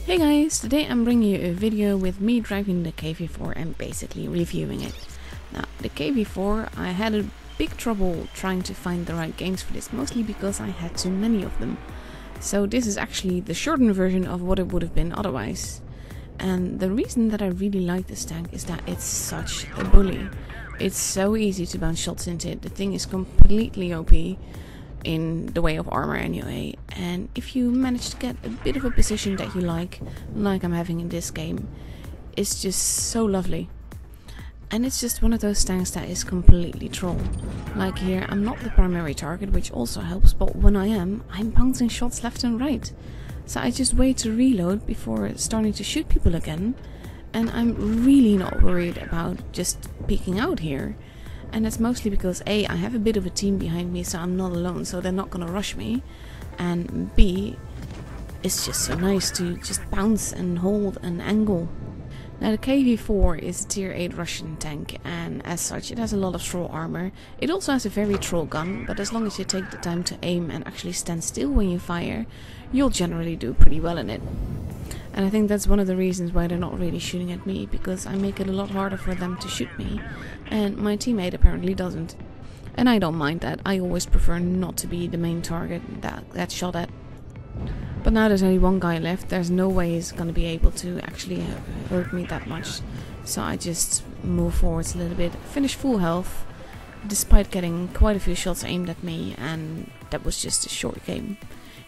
Hey guys, today I'm bringing you a video with me driving the KV-4 and basically reviewing it. Now, the KV-4, I had a big trouble trying to find the right games for this, mostly because I had too many of them. So this is actually the shortened version of what it would have been otherwise. And the reason that I really like this tank is that it's such a bully. It's so easy to bounce shots into it. The thing is completely OP in the way of armor anyway, and if you manage to get a bit of a position that you like I'm having in this game, it's just so lovely. And it's just one of those tanks that is completely troll. Like here, I'm not the primary target, which also helps, but when I am, I'm bouncing shots left and right. So I just wait to reload before starting to shoot people again, and I'm really not worried about just peeking out here. And that's mostly because A, I have a bit of a team behind me, so I'm not alone, so they're not gonna rush me. And B, it's just so nice to just bounce and hold and angle. Now the KV-4 is a tier 8 Russian tank, and as such it has a lot of troll armor. It also has a very troll gun, but as long as you take the time to aim and actually stand still when you fire, you'll generally do pretty well in it. And I think that's one of the reasons why they're not really shooting at me, because I make it a lot harder for them to shoot me, and my teammate apparently doesn't. And I don't mind that. I always prefer not to be the main target that gets shot at. But now there's only one guy left, there's no way he's going to be able to actually hurt me that much. So I just move forwards a little bit, finish full health, despite getting quite a few shots aimed at me, and that was just a short game.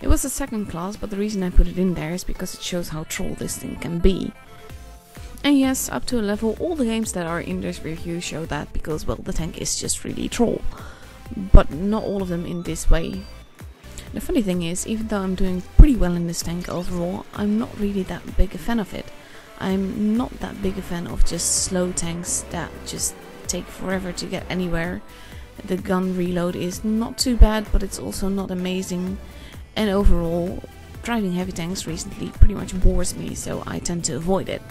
It was a second class, but the reason I put it in there is because it shows how troll this thing can be. And yes, up to a level, all the games that are in this review show that, because, well, the tank is just really troll. But not all of them in this way. The funny thing is, even though I'm doing pretty well in this tank overall, I'm not really that big a fan of it. I'm not that big a fan of just slow tanks that just take forever to get anywhere. The gun reload is not too bad, but it's also not amazing. And overall, driving heavy tanks recently pretty much bores me, so I tend to avoid it.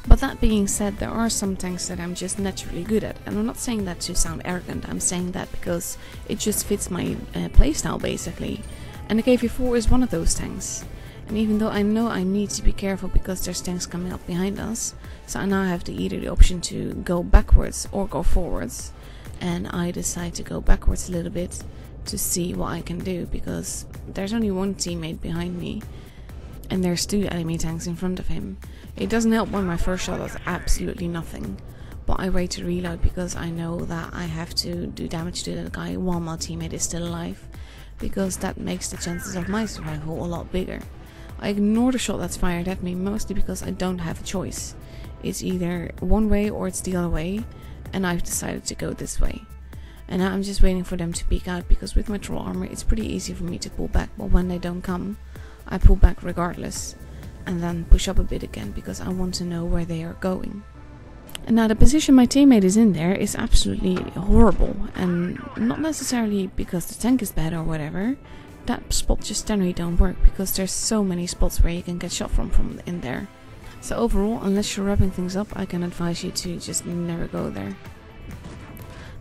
But that being said, there are some tanks that I'm just naturally good at, and I'm not saying that to sound arrogant, I'm saying that because it just fits my playstyle basically. And the KV-4 is one of those tanks. And even though I know I need to be careful because there's tanks coming up behind us, so I now have either the option to go backwards or go forwards. And I decide to go backwards a little bit to see what I can do, because there's only one teammate behind me and there's two enemy tanks in front of him. It doesn't help when my first shot does absolutely nothing, but I wait to reload because I know that I have to do damage to the guy while my teammate is still alive, because that makes the chances of my survival a lot bigger. I ignore the shot that's fired at me, mostly because I don't have a choice. It's either one way or it's the other way, and I've decided to go this way. And now I'm just waiting for them to peek out, because with my troll armor it's pretty easy for me to pull back, but when they don't come, I pull back regardless, and then push up a bit again because I want to know where they are going. And now the position my teammate is in there is absolutely horrible, and not necessarily because the tank is bad or whatever. That spot just generally don't work because there's so many spots where you can get shot from in there. So overall, unless you're wrapping things up, I can advise you to just never go there.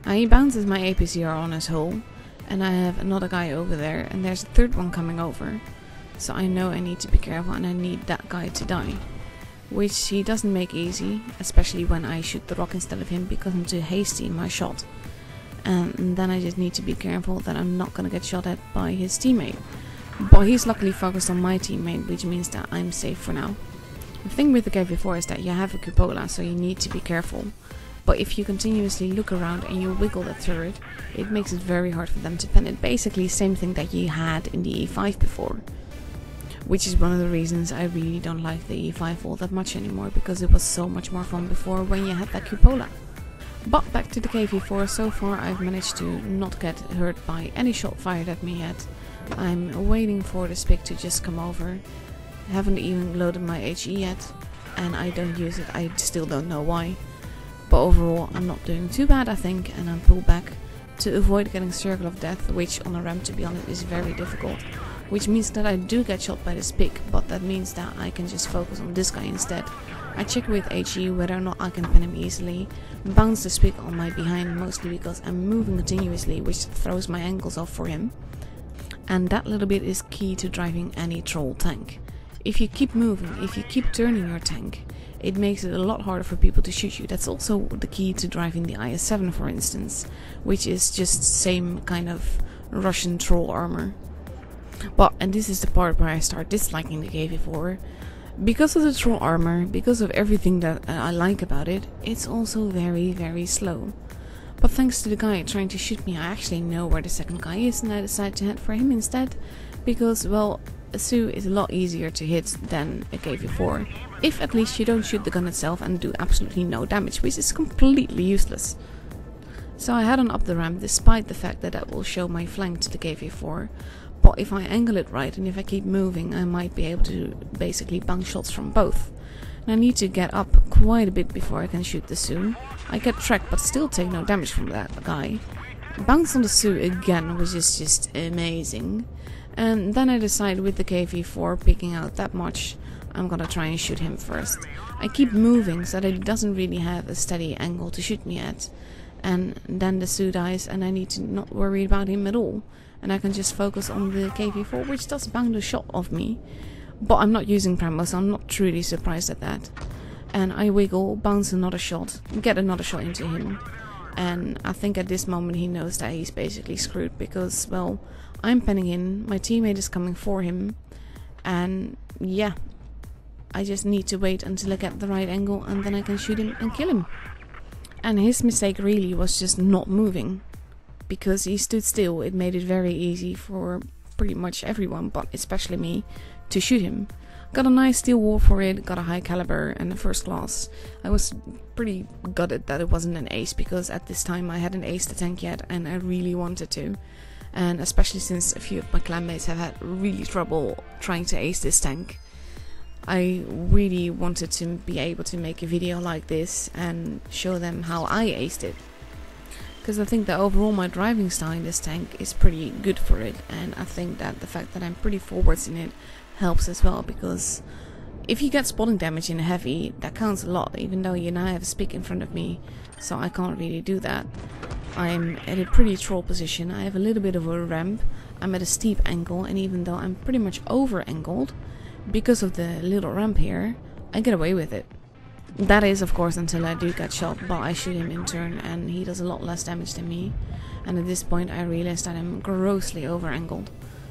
Now he bounces my APCR on his hull, and I have another guy over there, and there's a third one coming over. So I know I need to be careful, and I need that guy to die. Which he doesn't make easy, especially when I shoot the rock instead of him, because I'm too hasty in my shot. And then I just need to be careful that I'm not gonna get shot at by his teammate. But he's luckily focused on my teammate, which means that I'm safe for now. The thing with the KV-4 is that you have a cupola, so you need to be careful. But if you continuously look around and you wiggle the turret, it makes it very hard for them to pen it. Basically the same thing that you had in the E5 before. Which is one of the reasons I really don't like the E5 all that much anymore, because it was so much more fun before when you had that cupola. But back to the KV-4, so far I've managed to not get hurt by any shot fired at me yet. I'm waiting for the spic to just come over. I haven't even loaded my HE yet, and I don't use it, I still don't know why. But overall, I'm not doing too bad, I think, and I'm pulled back to avoid getting Circle of Death, which on a ramp, to be honest, is very difficult. Which means that I do get shot by the spic, but that means that I can just focus on this guy instead. I check with HE whether or not I can pin him easily, bounce the spic on my behind, mostly because I'm moving continuously, which throws my angles off for him. And that little bit is key to driving any troll tank. if you keep moving, if you keep turning your tank, it makes it a lot harder for people to shoot you. That's also the key to driving the IS-7, for instance, which is just same kind of Russian troll armor. But, and this is the part where I start disliking the KV-4. Because of the troll armor, because of everything that I like about it, it's also very, very slow. But thanks to the guy trying to shoot me, I actually know where the second guy is, and I decide to head for him instead. Because, well, a SU is a lot easier to hit than a KV-4. If at least you don't shoot the gun itself and do absolutely no damage, which is completely useless. So I head on up the ramp, despite the fact that that will show my flank to the KV-4. But if I angle it right and if I keep moving, I might be able to basically bounce shots from both. And I need to get up quite a bit before I can shoot the SU. I get tracked but still take no damage from that guy. Bounce on the SU again, which is just amazing. And then I decide with the KV-4 picking out that much, I'm gonna try and shoot him first. I keep moving so that he doesn't really have a steady angle to shoot me at. And then the SU dies and I need to not worry about him at all. And I can just focus on the KV-4, which does bound a shot of me. But I'm not using Primo, so I'm not truly surprised at that. And I wiggle, bounce another shot, get another shot into him. And I think at this moment he knows that he's basically screwed because, well, I'm penning in, my teammate is coming for him. And yeah, I just need to wait until I get the right angle and then I can shoot him and kill him. And his mistake really was just not moving. Because he stood still, it made it very easy for pretty much everyone, but especially me, to shoot him. Got a nice steel wall for it, got a high caliber and a first class. I was pretty gutted that it wasn't an ace, because at this time I hadn't aced the tank yet and I really wanted to. And especially since a few of my clanmates have had really trouble trying to ace this tank. I really wanted to be able to make a video like this and show them how I aced it. Because I think that overall my driving style in this tank is pretty good for it, and I think that the fact that I'm pretty forwards in it helps as well, because if you get spotting damage in a heavy, that counts a lot, even though you now have a spick in front of me, so I can't really do that. I'm at a pretty troll position, I have a little bit of a ramp, I'm at a steep angle, and even though I'm pretty much over angled, because of the little ramp here, I get away with it. That is, of course, until I do get shot, but I shoot him in turn and he does a lot less damage than me. And at this point I realize that I'm grossly over-angled.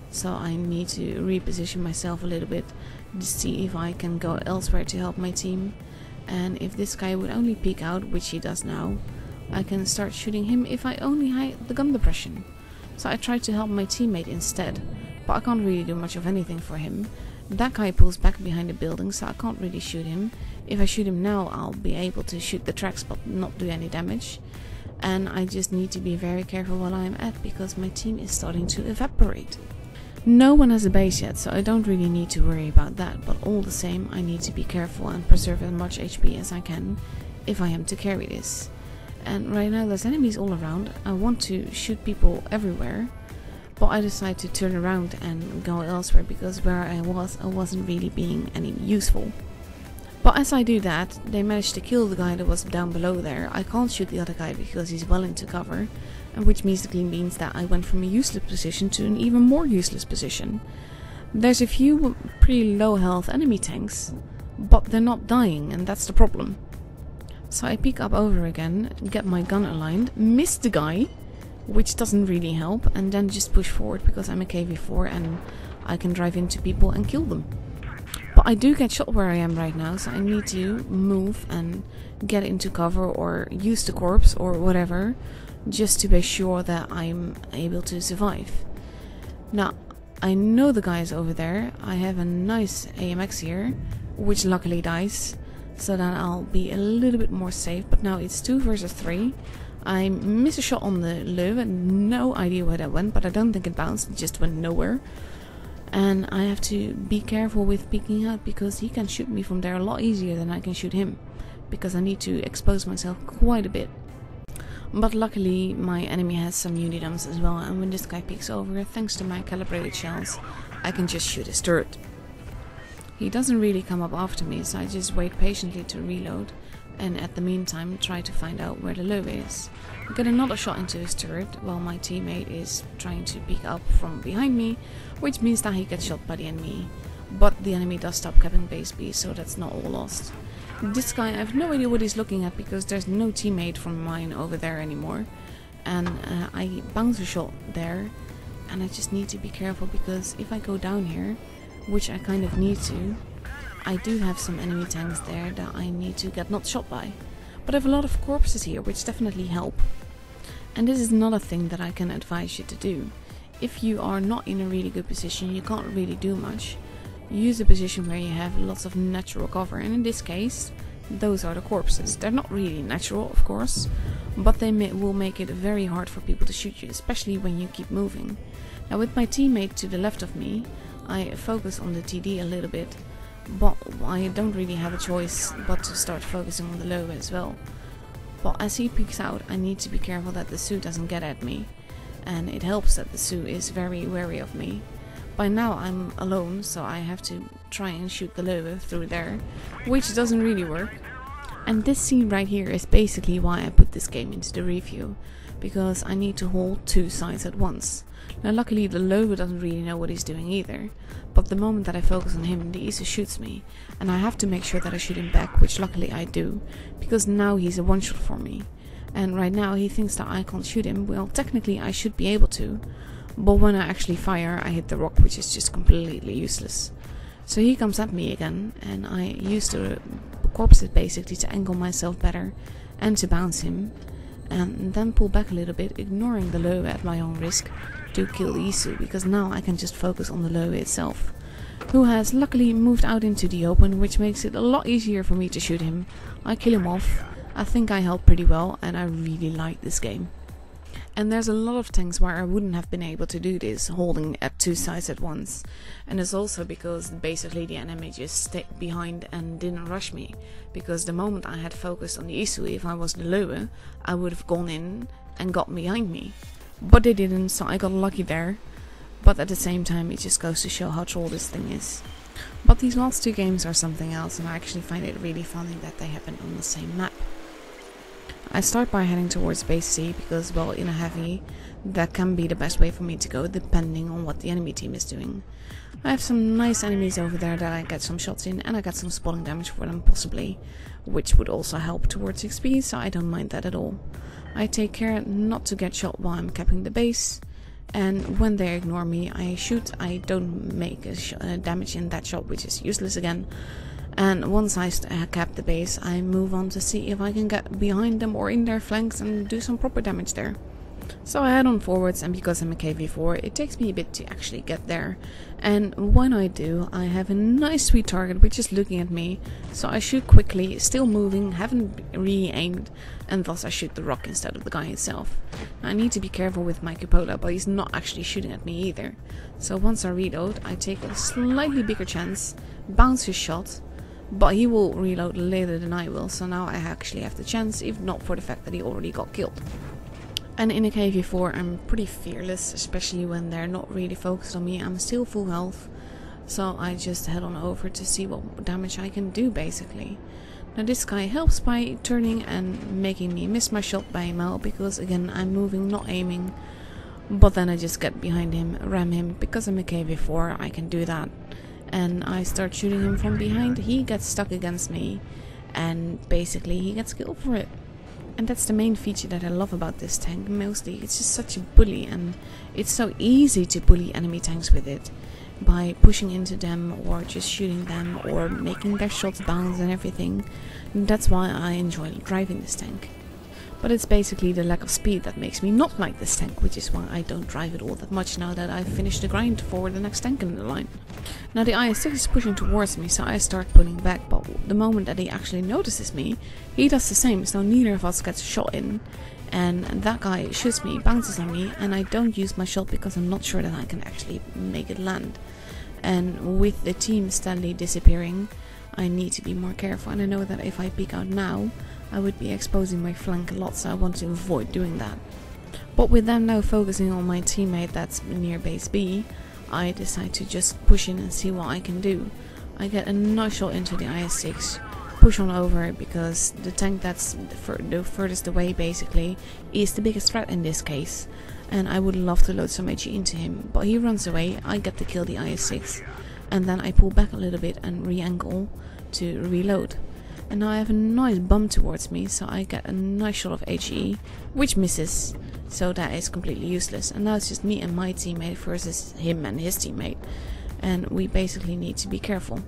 So I need to reposition myself a little bit to see if I can go elsewhere to help my team. And if this guy would only peek out, which he does now, I can start shooting him if I only hide the gun depression. So I try to help my teammate instead, but I can't really do much of anything for him. That guy pulls back behind the building, so I can't really shoot him. If I shoot him now, I'll be able to shoot the tracks but not do any damage. And I just need to be very careful while I'm at, because my team is starting to evaporate. No one has a base yet, so I don't really need to worry about that, but all the same I need to be careful and preserve as much HP as I can if I am to carry this. And right now there's enemies all around. I want to shoot people everywhere, but I decide to turn around and go elsewhere, because where I wasn't really being any useful. But as I do that, they manage to kill the guy that was down below there. I can't shoot the other guy because he's well into cover, and which basically means that I went from a useless position to an even more useless position. There's a few pretty low health enemy tanks, but they're not dying, and that's the problem. So I peek up over again, get my gun aligned, miss the guy, which doesn't really help, and then just push forward because I'm a KV-4 and I can drive into people and kill them. But I do get shot where I am right now, so I need to move and get into cover or use the corpse or whatever, just to be sure that I'm able to survive. Now, I know the guy is over there. I have a nice AMX here, which luckily dies, so then I'll be a little bit more safe. But now it's 2 versus 3. I miss a shot on the Löwe, no idea where that went, but I don't think it bounced, it just went nowhere. And I have to be careful with peeking out, because he can shoot me from there a lot easier than I can shoot him, because I need to expose myself quite a bit. But luckily my enemy has some unidums as well, and when this guy peeks over, thanks to my calibrated shells, I can just shoot his turret. He doesn't really come up after me, so I just wait patiently to reload, and at the meantime try to find out where the Löwe is. I get another shot into his turret while my teammate is trying to peek up from behind me, which means that he gets shot by the enemy. but the enemy does stop capping base B, so that's not all lost. This guy, I have no idea what he's looking at because there's no teammate from mine over there anymore. And I bounce a shot there, and I just need to be careful because if I go down here, which I kind of need to, I do have some enemy tanks there that I need to get not shot by. But I have a lot of corpses here, which definitely help. And this is another thing that I can advise you to do. If you are not in a really good position, you can't really do much, use a position where you have lots of natural cover, and in this case, those are the corpses. They're not really natural, of course, but they will make it very hard for people to shoot you, especially when you keep moving. Now with my teammate to the left of me, I focus on the TD a little bit, but I don't really have a choice but to start focusing on the low as well. But as he peeks out, I need to be careful that the Sioux doesn't get at me, and it helps that the Sioux is very wary of me. By now I'm alone, so I have to try and shoot the low through there, which doesn't really work. And this scene right here is basically why I put this game into the review, because I need to hold two sides at once. Now luckily the low doesn't really know what he's doing either, but the moment that I focus on him, the Isu shoots me, and I have to make sure that I shoot him back, which luckily I do, because now he's a one-shot for me. And right now he thinks that I can't shoot him. Well, technically I should be able to, but when I actually fire, I hit the rock, which is just completely useless. So he comes at me again, and I use the corpses basically to angle myself better and to bounce him, and then pull back a little bit, ignoring the low at my own risk to kill Isu, because now I can just focus on the low itself, who has luckily moved out into the open, which makes it a lot easier for me to shoot him. I kill him off. I think I held pretty well, and I really like this game. And there's a lot of tanks where I wouldn't have been able to do this, holding at two sides at once. And it's also because basically the enemy just stayed behind and didn't rush me. Because the moment I had focused on the Isu, if I was the lower, I would have gone in and got behind me. But they didn't, so I got lucky there. But at the same time, it just goes to show how troll this thing is. But these last two games are something else, and I actually find it really funny that they happen on the same map. I start by heading towards base C because, well, in a heavy, that can be the best way for me to go depending on what the enemy team is doing. I have some nice enemies over there that I get some shots in, and I get some spotting damage for them possibly, which would also help towards XP, so I don't mind that at all. I take care not to get shot while I'm capping the base, and when they ignore me I shoot. I don't make damage in that shot, which is useless again. And once I cap the base, I move on to see if I can get behind them or in their flanks and do some proper damage there. So I head on forwards, and because I'm a KV-4, it takes me a bit to actually get there. And when I do, I have a nice sweet target which is looking at me, so I shoot quickly, still moving, haven't really aimed, and thus I shoot the rock instead of the guy itself. Now, I need to be careful with my cupola, but he's not actually shooting at me either. So once I reload, I take a slightly bigger chance, bounce his shot, but he will reload later than I will, so now I actually have the chance, if not for the fact that he already got killed. And in a KV-4 I'm pretty fearless, especially when they're not really focused on me. I'm still full health, so I just head on over to see what damage I can do basically. Now this guy helps by turning and making me miss my shot by a mile, because again I'm moving, not aiming. But then I just get behind him, ram him, because I'm a KV-4 I can do that. And I start shooting him from behind. He gets stuck against me, and basically he gets killed for it. And that's the main feature that I love about this tank. Mostly it's just such a bully, and it's so easy to bully enemy tanks with it, by pushing into them or just shooting them or making their shots bounce and everything. And that's why I enjoy driving this tank. But it's basically the lack of speed that makes me not like this tank, which is why I don't drive it all that much now that I've finished the grind for the next tank in the line. Now the IS-6 is pushing towards me, so I start pulling back, but the moment that he actually notices me, he does the same, so neither of us gets a shot in. And that guy shoots me, bounces on me, and I don't use my shot because I'm not sure that I can actually make it land. And with the team steadily disappearing, I need to be more careful, and I know that if I peek out now, I would be exposing my flank a lot, so I want to avoid doing that. But with them now focusing on my teammate that's near base B, I decide to just push in and see what I can do. I get a nice shot into the IS-6, push on over, because the tank that's the furthest away basically is the biggest threat in this case, and I would love to load some HE into him, but he runs away. I get to kill the IS-6, and then I pull back a little bit and re-angle to reload. And now I have a nice bump towards me, so I get a nice shot of HE, which misses, so that is completely useless. And now it's just me and my teammate versus him and his teammate, and we basically need to be careful,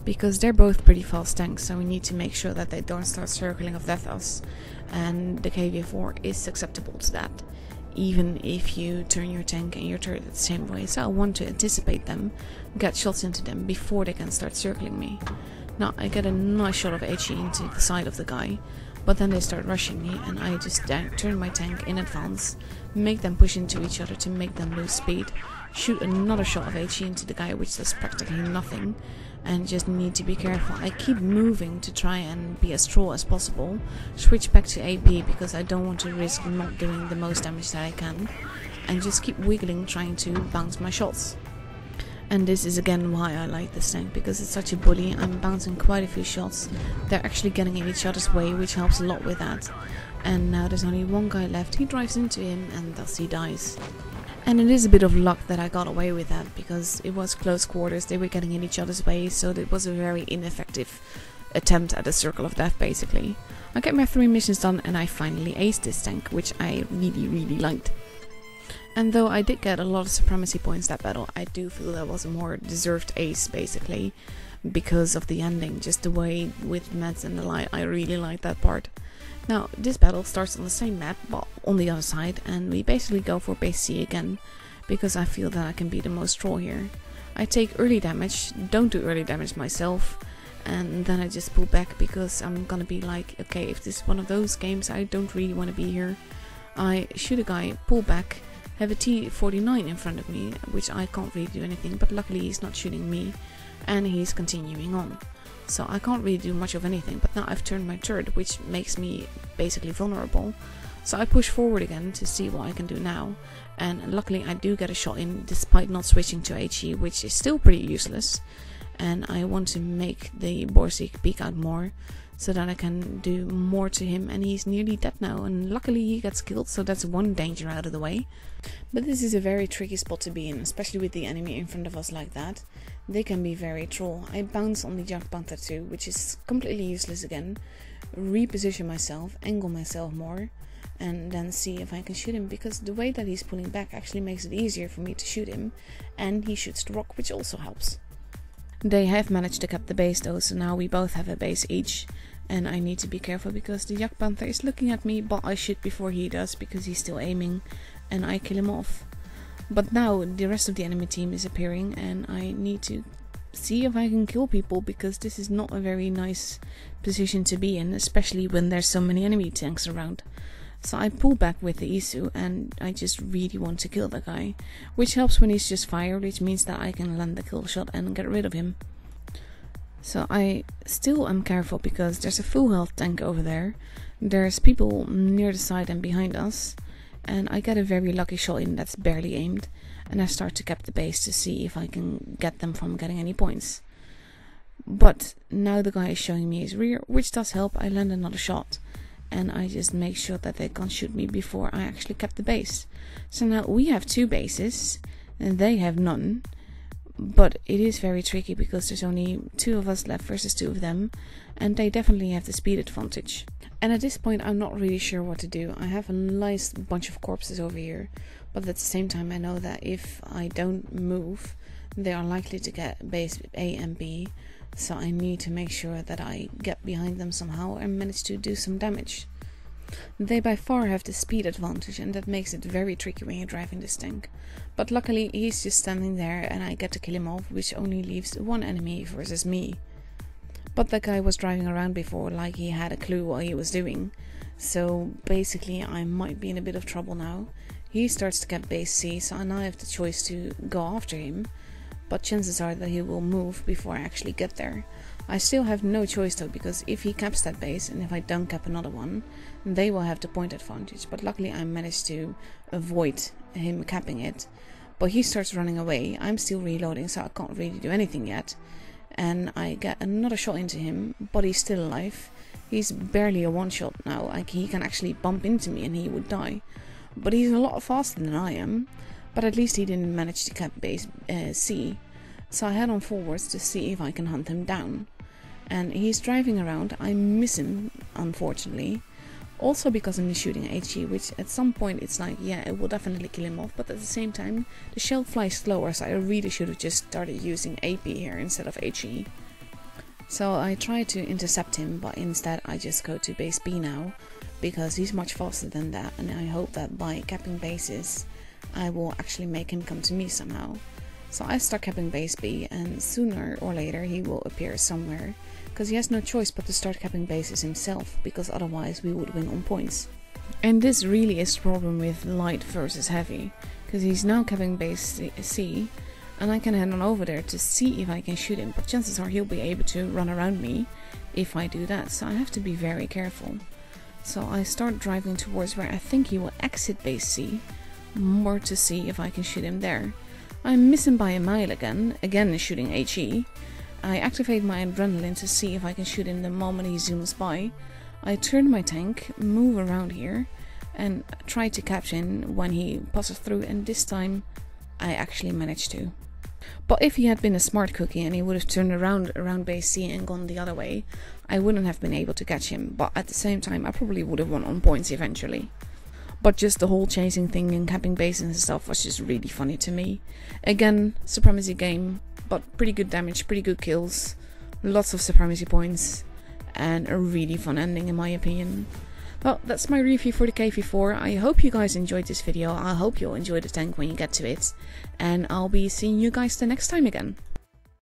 because they're both pretty fast tanks, so we need to make sure that they don't start circling of death us, and the KV-4 is acceptable to that, even if you turn your tank and your turret the same way. So I want to anticipate them, get shots into them before they can start circling me. Now I get a nice shot of HE into the side of the guy, but then they start rushing me, and I just turn my tank in advance, make them push into each other to make them lose speed, shoot another shot of HE into the guy, which does practically nothing, and just need to be careful. I keep moving to try and be as troll as possible, switch back to AP because I don't want to risk not doing the most damage that I can, and just keep wiggling trying to bounce my shots. And this is again why I like this tank, because it's such a bully. I'm bouncing quite a few shots. They're actually getting in each other's way, which helps a lot with that. And now there's only one guy left. He drives into him and thus he dies. And it is a bit of luck that I got away with that, because it was close quarters. They were getting in each other's way, so it was a very ineffective attempt at a circle of death basically. I get my 3 missions done and I finally aced this tank, which I really liked. And though I did get a lot of supremacy points that battle, I do feel that was a more deserved ace basically, because of the ending, just the way with meds and the light. I really like that part. Now this battle starts on the same map, but on the other side, and we basically go for base C again, because I feel that I can be the most troll here. I take early damage, don't do early damage myself, and then I just pull back because I'm gonna be like, okay, if this is one of those games, I don't really want to be here. I shoot a guy, pull back, have a T-49 in front of me, which I can't really do anything, but luckily he's not shooting me, and he's continuing on. So I can't really do much of anything, but now I've turned my turret, which makes me basically vulnerable. So I push forward again to see what I can do now, and luckily I do get a shot in despite not switching to HE, which is still pretty useless. And I want to make the Borsig peek out more, so that I can do more to him, and he's nearly dead now, and luckily he gets killed, so that's one danger out of the way. But this is a very tricky spot to be in, especially with the enemy in front of us like that. They can be very troll. I bounce on the Junk Panther too, which is completely useless again, reposition myself, angle myself more, and then see if I can shoot him, because the way that he's pulling back actually makes it easier for me to shoot him, and he shoots the rock, which also helps. They have managed to cap the base though, so now we both have a base each, and I need to be careful because the Yak Panther is looking at me, but I shoot before he does because he's still aiming, and I kill him off. But now the rest of the enemy team is appearing, and I need to see if I can kill people, because this is not a very nice position to be in, especially when there's so many enemy tanks around. So I pull back with the Isu, and I just really want to kill the guy, which helps when he's just fired, which means that I can land the kill shot and get rid of him. So I still am careful because there's a full health tank over there, there's people near the side and behind us, and I get a very lucky shot in that's barely aimed, and I start to cap the base to see if I can get them from getting any points. But now the guy is showing me his rear, which does help. I land another shot, and I just make sure that they can't shoot me before I actually cap the base. So now we have 2 bases, and they have none. But it is very tricky because there's only 2 of us left versus 2 of them, and they definitely have the speed advantage. And at this point I'm not really sure what to do. I have a nice bunch of corpses over here, but at the same time I know that if I don't move, they are likely to get base A and B, so I need to make sure that I get behind them somehow and manage to do some damage. They by far have the speed advantage, and that makes it very tricky when you're driving this tank. But luckily he's just standing there and I get to kill him off, which only leaves 1 enemy versus me. But that guy was driving around before like he had a clue what he was doing, so basically I might be in a bit of trouble now. He starts to get base C, so I now have the choice to go after him, but chances are that he will move before I actually get there. I still have no choice though, because if he caps that base and if I don't cap another one, they will have the point advantage. But luckily I managed to avoid him capping it. But he starts running away. I'm still reloading, so I can't really do anything yet. And I get another shot into him, but he's still alive. He's barely a one-shot now. Like, he can actually bump into me and he would die. But he's a lot faster than I am. But at least he didn't manage to cap base C. So I head on forwards to see if I can hunt him down. And he's driving around. I miss him, unfortunately. Also because I'm shooting HE, which at some point it's like, yeah, it will definitely kill him off. But at the same time, the shell flies slower, so I really should have just started using AP here instead of HE. So I try to intercept him, but instead I just go to base B now, because he's much faster than that, and I hope that by capping bases, I will actually make him come to me somehow. So I start capping base B, and sooner or later he will appear somewhere, because he has no choice but to start capping bases himself, because otherwise we would win on points. And this really is the problem with light versus heavy, because he's now capping base C, and I can head on over there to see if I can shoot him, but chances are he'll be able to run around me if I do that, so I have to be very careful. So I start driving towards where I think he will exit base C, more to see if I can shoot him there. I miss him by a mile again shooting HE. I activate my adrenaline to see if I can shoot him the moment he zooms by. I turn my tank, move around here, and try to catch him when he passes through, and this time I actually managed to. But if he had been a smart cookie and he would have turned around base C and gone the other way, I wouldn't have been able to catch him, but at the same time I probably would have won on points eventually. But just the whole chasing thing and capping bases and stuff was just really funny to me. Again, supremacy game, but pretty good damage, pretty good kills, lots of supremacy points, and a really fun ending in my opinion. Well, that's my review for the KV-4. I hope you guys enjoyed this video. I hope you'll enjoy the tank when you get to it. And I'll be seeing you guys the next time again.